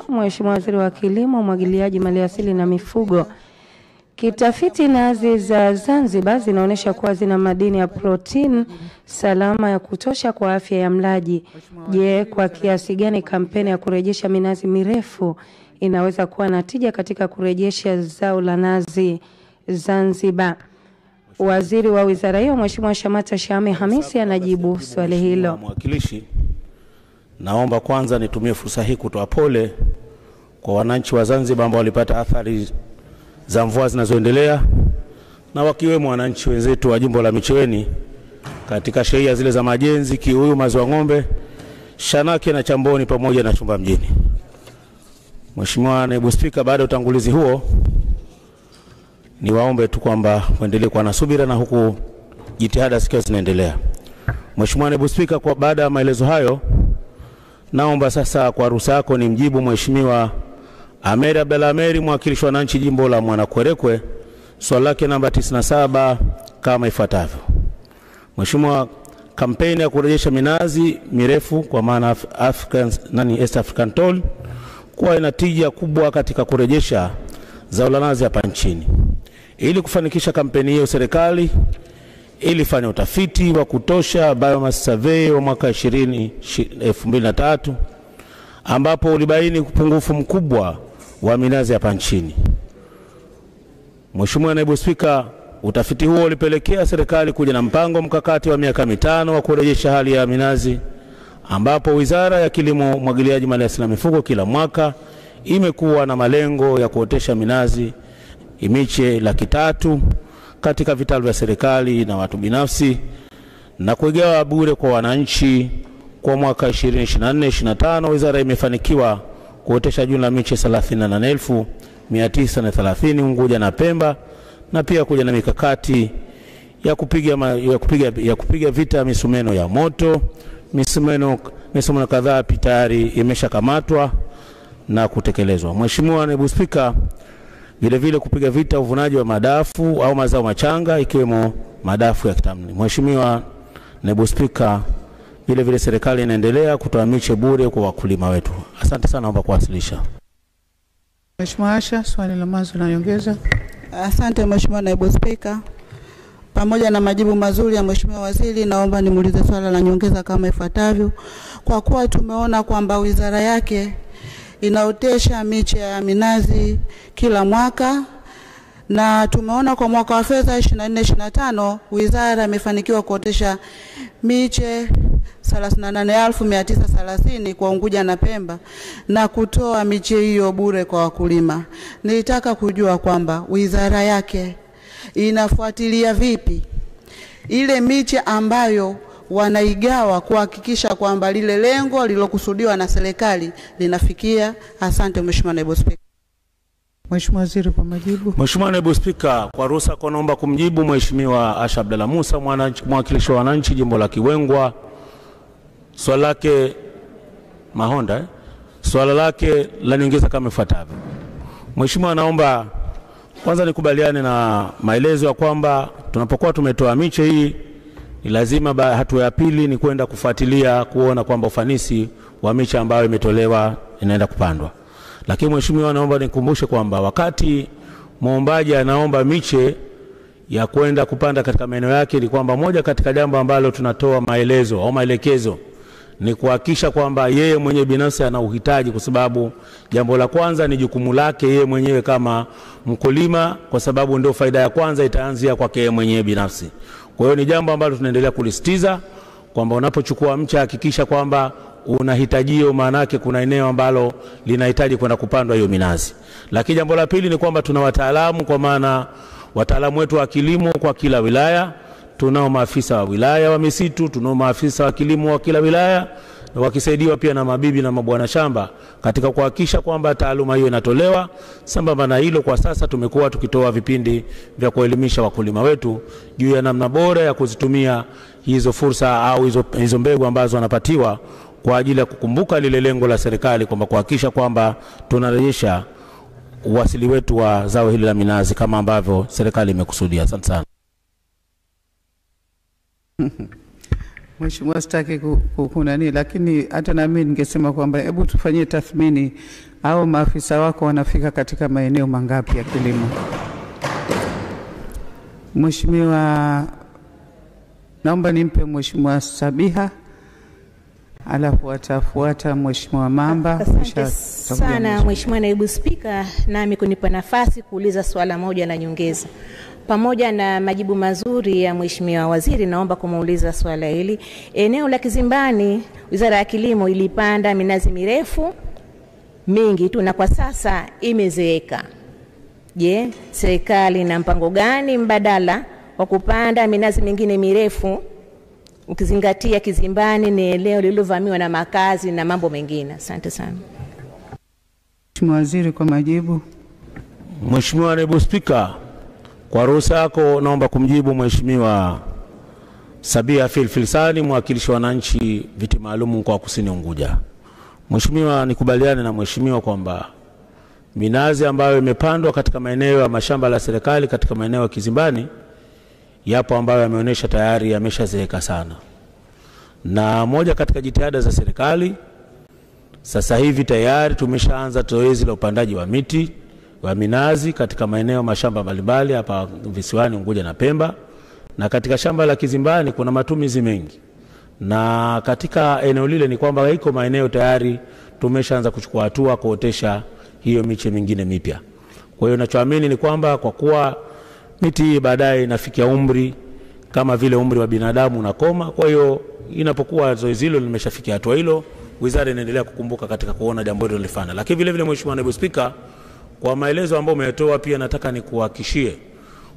Mheshimiwa Waziri wa Kilimo, Umwagiliaji, Maliasili na Mifugo. Kitafiti nazi za Zanzibar zinaonyesha kuwa zina madini ya protein salama ya kutosha kwa afya ya mlaji. Je, kwa kiasi gani kampeni ya kurejesha minazi mirefu inaweza kuwa na tija katika kurejesha zao la nazi Zanzibar? Waziri wa wizara hiyo Mheshimiwa Shamata Shame Hamisi anajibu swali hilo. Mwakilishi, naomba kwanza nitumie fursa hii kutoa pole kwa wananchi wa Zanzibar ambao walipata athari za mvua zinazoendelea na wakiwemo wananchi wenzetu wa jimbo la Micheweni katika shehia zile za Majenzi, Kiuyu, Maziwa Ng'ombe, Shanake na Chamboni pamoja na Chumba mjini. Mheshimiwa Naibu Spika, baada ya utangulizi huo niwaombe tu kwamba muendelee kuwa na subira na huku jitihada zikiwa zinaendelea. Mheshimiwa Naibu Spika, kwa baada ya maelezo hayo, naomba sasa kwa ruhusa yako ni mjibu Mheshimiwa Ameri Abdalla Ameri, mwakilishi wa wananchi jimbo la Mwanakwerekwe, swali lake namba 97 kama ifuatavyo. Mheshimiwa, kampeni ya kurejesha minazi mirefu kwa maana East African Toll kuwa ina tija kubwa katika kurejesha zao la nazi hapa nchini. Ili kufanikisha kampeni hiyo, serikali ilifanya utafiti wa kutosha biomass survey wa mwaka 2003 ambapo ulibaini upungufu mkubwa wa minazi hapa nchini. Mheshimiwa Naibu Spika, utafiti huo ulipelekea serikali kuja na mpango mkakati wa miaka 5 wa kurejesha hali ya minazi, ambapo Wizara ya Kilimo, Umwagiliaji, Maliasili na Mifugo kila mwaka imekuwa na malengo ya kuotesha minazi miche 300,000 katika vitalu vya serikali na watu binafsi na kuigawa bure kwa wananchi. Kwa mwaka 2024-25 wizara imefanikiwa kuotesha jumla miche 38,930 Unguja na Pemba, na pia kuja na mikakati ya kupiga vita misumeno ya moto. Misumeno kadhaa tayari imeshakamatwa na kutekelezwa. Mheshimiwa Naibu Spika, vile vile kupiga vita uvunaji wa madafu au mazao machanga ikiwemo madafu ya kitamni. Mheshimiwa Naibu Spika, vile vile serikali inaendelea kutoa miche bure kwa wakulima wetu. Asante sana, naomba kuwasilisha. Mheshimiwa Asha, swali la mwanzo na nyongeza. Asante Mheshimiwa Naibu Spika. Pamoja na majibu mazuri ya Mheshimiwa Waziri, naomba nimuulize swala la nyongeza kama ifuatavyo. Kwa kuwa tumeona kwamba wizara yake inaotesha miche ya minazi kila mwaka, na tumeona kwa mwaka wa fedha 24-25 wizara imefanikiwa kuotesha miche 38,930 kwa Unguja na Pemba na kutoa miche hiyo bure kwa wakulima. Nilitaka kujua kwamba wizara yake inafuatilia vipi ile miche ambayo wanaigawa kuhakikisha kwamba lile lengo lilokusudiwa na serikali linafikia. Asante Mheshimiwa Naibu Spika. Mheshimiwa Waziri kwa majibu. Mheshimiwa Naibu Spika, kwa ruhusa kwa naomba kumjibu Mheshimiwa Asha Abdalla Musa, mwakilishi wa wananchi jimbo la Kiwengwa, swali lake Mahonda. Swala lake la nyongeza kama ifuatavyo. Mheshimiwa, naomba kwanza nikubaliane na maelezo ya kwamba tunapokuwa tumetoa miche hii ni lazima hatua ya pili ni kwenda kufuatilia kuona kwamba ufanisi wa miche ambayo imetolewa inaenda kupandwa. Lakini Mheshimiwa, naomba nikumbushe kwamba wakati muombaji anaomba miche ya kwenda kupanda katika maeneo yake, ni kwamba moja katika jambo ambalo tunatoa maelezo au maelekezo ni kuhakikisha kwamba yeye mwenyewe binafsi ana uhitaji, kwa sababu jambo la kwanza ni jukumu lake yeye mwenyewe kama mkulima, kwa sababu ndio faida ya kwanza itaanzia kwake yeye mwenyewe binafsi. Kwa hiyo ni jambo ambalo tunaendelea kulisitiza kwamba unapochukua mche hakikisha kwamba unahitajio, maana yake kuna eneo ambalo linahitaji kwenda kupandwa hiyo minazi. Lakini jambo la pili ni kwamba tuna wataalamu, kwa maana wataalamu wetu wa kilimo kwa kila wilaya. Tunao maafisa wa wilaya wa misitu, tunao maafisa wa kilimo wa kila wilaya, na wakisaidiwa pia na mabibi na mabwana shamba katika kuhakikisha kwamba taaluma hiyo inatolewa. Sambamba na hilo, kwa sasa tumekuwa tukitoa vipindi vya kuelimisha wakulima wetu juu ya namna bora ya kuzitumia hizo fursa au hizo mbegu ambazo wanapatiwa kwa ajili ya kukumbuka lile lengo la serikali kwamba kuhakikisha kwamba tunarejesha uasili wetu wa zao hili la minazi kama ambavyo serikali imekusudia. Asante sana. Mheshimiwa, sitaki kunani, lakini hata na mimi ningesema kwamba hebu tufanyie tathmini au maafisa wako wanafika katika maeneo mangapi ya kilimo. Mheshimiwa, naomba nimpe Mheshimiwa Sabiha, alafu atafuata Mheshimiwa Mamba. Asante sana Mheshimiwa Naibu Spika, nami kunipa nafasi kuuliza swala moja na nyongeza. Pamoja na majibu mazuri ya Mheshimiwa Waziri, naomba kumuuliza swala hili. Eneo la Kizimbani, Wizara ya Kilimo ilipanda minazi mirefu mingi tu na kwa sasa imezeeka. Je, serikali ina mpango gani mbadala wa kupanda minazi mingine mirefu ukizingatia Kizimbani ni eneo lililovamiwa na makazi na mambo mengine? Asante sana. Mheshimiwa Waziri kwa majibu. Mheshimiwa Naibu Spika, kwa ruhusa yako naomba kumjibu Mheshimiwa Sabia Filfilsani, mwakilishi wa wananchi viti maalum kwa Kusini Unguja. Mheshimiwa, nikubaliane na Mheshimiwa kwamba minazi ambayo imepandwa katika maeneo ya mashamba la serikali katika maeneo ya Kizimbani yapo ambayo yameonyesha tayari yameshazeeka sana. Na moja katika jitihada za serikali sasa hivi tayari tumeshaanza zoezi la upandaji wa miti wa minazi katika maeneo mashamba mbalimbali hapa visiwani Unguja na Pemba, na katika shamba la Kizimbani kuna matumizi mengi, na katika eneo lile ni kwamba iko maeneo tayari tumeshaanza kuchukua hatua kuotesha hiyo miche mingine mipya. Kwa hiyo ninachoamini ni kwamba kwa kuwa miti hii baadaye inafikia umri kama vile umri wa binadamu unakoma, kwa hiyo inapokuwa zoezi hilo limeshafikia hatua hilo, wizara inaendelea kukumbuka katika kuona jambo hilo lifana. Lakini vile vile Mheshimiwa Naibu Spika, kwa maelezo ambayo umetoa pia nataka nikuhakikishie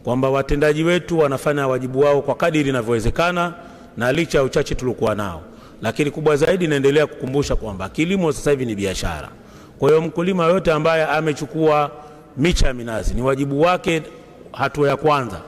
kwamba watendaji wetu wanafanya wajibu wao kwa kadiri inavyowezekana na licha ya uchache tulikuwa nao. Lakini kubwa zaidi naendelea kukumbusha kwamba kilimo sasa hivi ni biashara. Kwa hiyo mkulima yote ambaye amechukua miche ya minazi ni wajibu wake hatua ya kwanza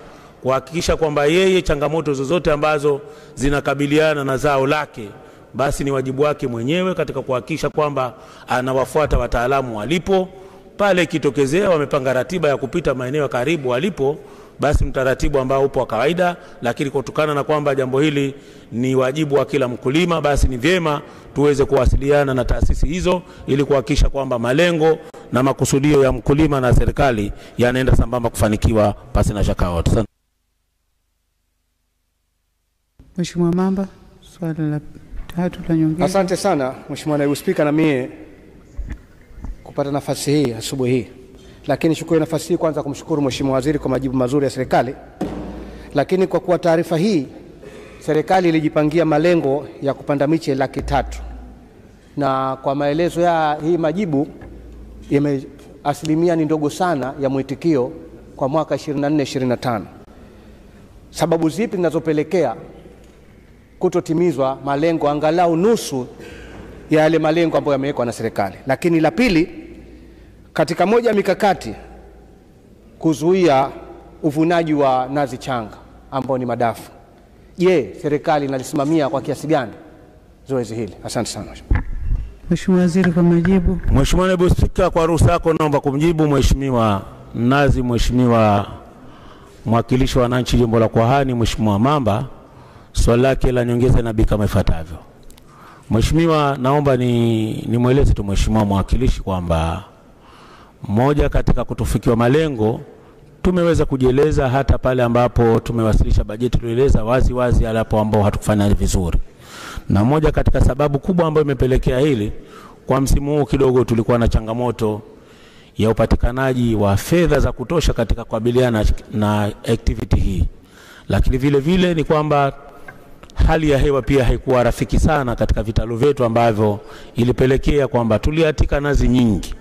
kuhakikisha kwamba yeye changamoto zozote ambazo zinakabiliana na zao lake basi ni wajibu wake mwenyewe katika kuhakikisha kwamba anawafuata wataalamu walipo. Pale ikitokezea wamepanga ratiba ya kupita maeneo ya karibu walipo, basi mtaratibu ambao upo wa kawaida, lakini kutokana na kwamba jambo hili ni wajibu wa kila mkulima, basi ni vyema tuweze kuwasiliana na taasisi hizo ili kuhakikisha kwamba malengo na makusudio ya mkulima na serikali yanaenda sambamba kufanikiwa pasi na shaka yote. Mheshimiwa Mamba, swali la tatu la nyongeza. Asante sana Mheshimiwa Naibu Spika, na mimi kupata nafasi hii asubuhi hii. Lakini chukue nafasi hii kwanza kumshukuru Mheshimiwa Waziri kwa majibu mazuri ya serikali. Lakini kwa kuwa taarifa hii serikali ilijipangia malengo ya kupanda miche 300,000, na kwa maelezo ya hii majibu asilimia ni ndogo sana ya mwitikio kwa mwaka 24-25. Sababu zipi zinazopelekea kutotimizwa malengo angalau nusu ya yale malengo ambayo yamewekwa na serikali? Lakini la pili, katika moja mikakati kuzuia uvunaji wa nazi changa ambao ni madafu, je, serikali inalisimamia kwa kiasi gani zoezi hili? Asante sana. Mheshimiwa Waziri kwa majibu. Mheshimiwa Naibu Spika, kwa ruhusa yako naomba kumjibu Mheshimiwa Nazi, Mheshimiwa mwakilishi wa wananchi jimbo la Kwahani, Mheshimiwa Mamba, swali lake la nyongeza nabii kama ifuatavyo. Mheshimiwa, naomba nimweleze tu Mheshimiwa mwakilishi kwamba moja katika kutufikiwa malengo tumeweza kujieleza hata pale ambapo tumewasilisha bajeti, tulieleza wazi wazi hapo ambao hatukufanya vizuri. Na moja katika sababu kubwa ambayo imepelekea hili, kwa msimu huu kidogo tulikuwa na changamoto ya upatikanaji wa fedha za kutosha katika kukabiliana na activity hii. Lakini vile vile ni kwamba hali ya hewa pia haikuwa rafiki sana katika vitalu vyetu ambavyo ilipelekea kwamba tuliatika nazi nyingi,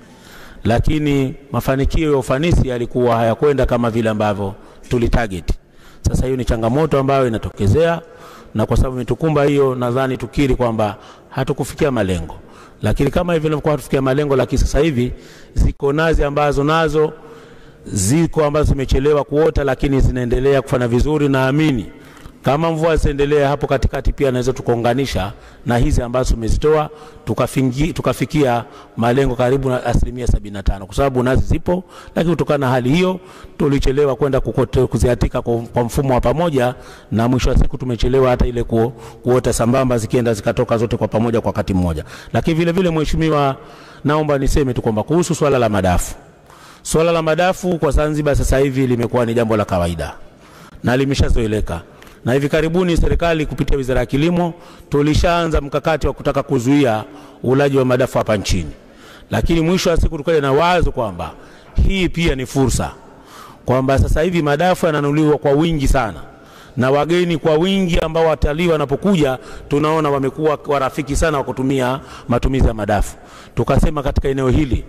lakini mafanikio ya ufanisi yalikuwa hayakwenda kama vile ambavyo tulitarget. Sasa hiyo ni changamoto ambayo inatokezea, na kwa sababu mitukumba hiyo nadhani tukiri kwamba hatukufikia malengo. Lakini kama hivi nilikuwa hatufikia malengo, lakini sasa hivi ziko nazi ambazo ziko ambazo zimechelewa kuota lakini zinaendelea kufanya vizuri. Naamini Kama mvua zitaendelea hapo katikati, pia naweza tukaunganisha na hizi ambazo tumezitoa tukafikia malengo karibu na 75%, kwa sababu nazi zipo, lakini kutokana na hali hiyo tulichelewa kwenda kuziatika kwa mfumo wa pamoja, na mwisho wa siku tumechelewa hata ile kuota sambamba zikienda zikatoka zote kwa pamoja kwa wakati mmoja. Lakini vile vile mheshimiwa, naomba niseme tu kwamba kuhusu swala la madafu. Swala la madafu kwa Zanzibar sasa hivi limekuwa ni jambo la kawaida na limeshazoeleka. Na hivi karibuni serikali kupitia Wizara ya Kilimo tulishaanza mkakati wa kutaka kuzuia ulaji wa madafu hapa nchini. Lakini mwisho wa siku tukaja na wazo kwamba hii pia ni fursa, kwamba sasa hivi madafu yananunuliwa kwa wingi sana, na wageni kwa wingi ambao watalii wanapokuja tunaona wamekuwa warafiki sana wa kutumia matumizi ya madafu. Tukasema katika eneo hili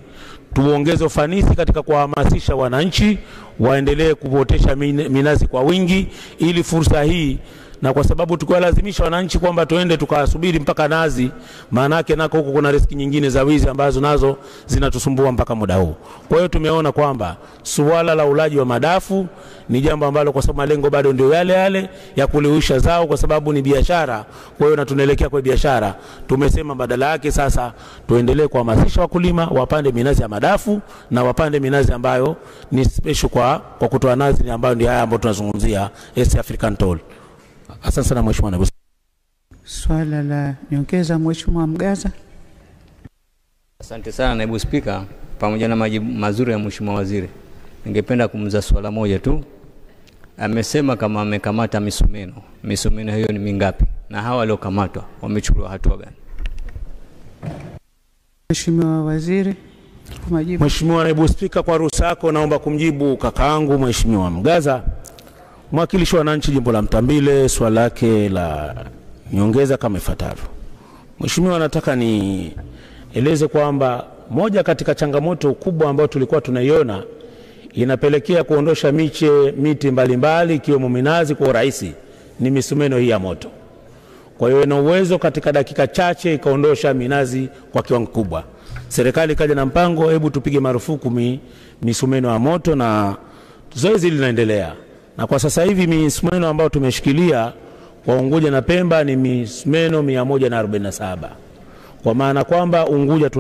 tuongeze ufanisi katika kuhamasisha wananchi waendelee kuotesha minazi kwa wingi, ili fursa hii, na kwa sababu tukiwalazimisha wananchi kwamba tuende tukasubiri mpaka nazi, maana yake nako huko kuna riski nyingine za wizi ambazo nazo zinatusumbua mpaka muda huu. Kwa hiyo tumeona kwamba suala la ulaji wa madafu ni jambo ambalo, kwa sababu malengo bado ndio yale yale ya kuliwisha zao, kwa sababu ni biashara. Kwa hiyo na tunaelekea kwa biashara, tumesema badala yake sasa tuendelee kuhamasisha wakulima wapande minazi ya madafu na wapande minazi ambayo ni special kwa kutoa nazi ambayo ndio haya ambayo tunazungumzia East African Toll. Asante sana Mheshimiwa Naibu. Swala la nyongeza, Mheshimiwa Mgaza. Asante sana Naibu Spika, pamoja na majibu mazuri ya Mheshimiwa Waziri. Ningependa kumuuliza swala moja tu. Amesema kama amekamata misumeno. Misumeno hiyo ni mingapi? Na hawa waliokamatwa wamechukuliwa hatua gani? Mheshimiwa Waziri, majibu. Mheshimiwa Naibu Spika, kwa ruhusa yako naomba kumjibu kakaangu Mheshimiwa Mgaza, mwakilishi wa wananchi jimbo la Mtambile, swala lake la nyongeza kama ifuatavyo. Mheshimiwa, nataka nieleze kwamba moja katika changamoto kubwa ambayo tulikuwa tunaiona inapelekea kuondosha miti mbalimbali ikiwemo minazi kwa urahisi ni misumeno hii ya moto. Kwa hiyo ina uwezo katika dakika chache ikaondosha minazi kwa kiwango kubwa. Serikali kaja na mpango, hebu tupige marufuku misumeno ya moto, na zoezi linaendelea. Na kwa sasa hivi misumeno ambayo tumeshikilia kwa Unguja na Pemba ni misumeno 147. Kwa maana kwamba Unguja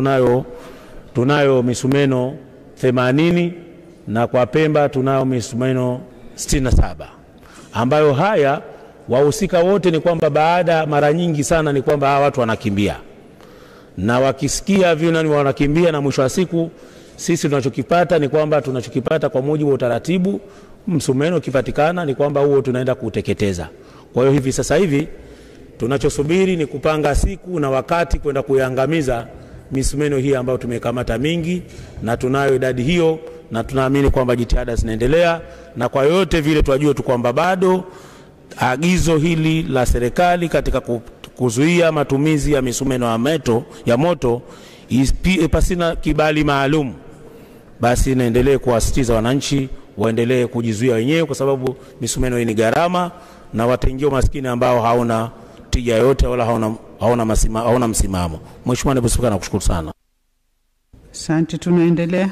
tunayo misumeno 80 na kwa Pemba tunayo misumeno 67. Ambayo haya wahusika wote ni kwamba baada mara nyingi sana ni kwamba hawa watu wanakimbia. Na wakisikia nani wanakimbia, na mwisho wa siku sisi tunachokipata ni kwamba tunachokipata kwa mujibu wa utaratibu, msumeno kipatikana ni kwamba huo tunaenda kuteketeza. Kwa hiyo hivi sasa hivi tunachosubiri ni kupanga siku na wakati kwenda kuiangamiza misumeno hii ambayo tumekamata mingi, na tunayo idadi hiyo, na tunaamini kwamba jitihada zinaendelea, na kwa yote vile tunajua tu kwamba bado agizo hili la serikali katika kuzuia matumizi ya misumeno ya moto pasina kibali maalum, basi naendelee kuwasitiza wananchi waendelee kujizuia wenyewe, kwa sababu misumeno hii ni gharama na wataingia maskini ambao haona tija yote wala haona msimamo. Mheshimiwa Naibu Spika, nakushukuru sana. Asante, tunaendelea.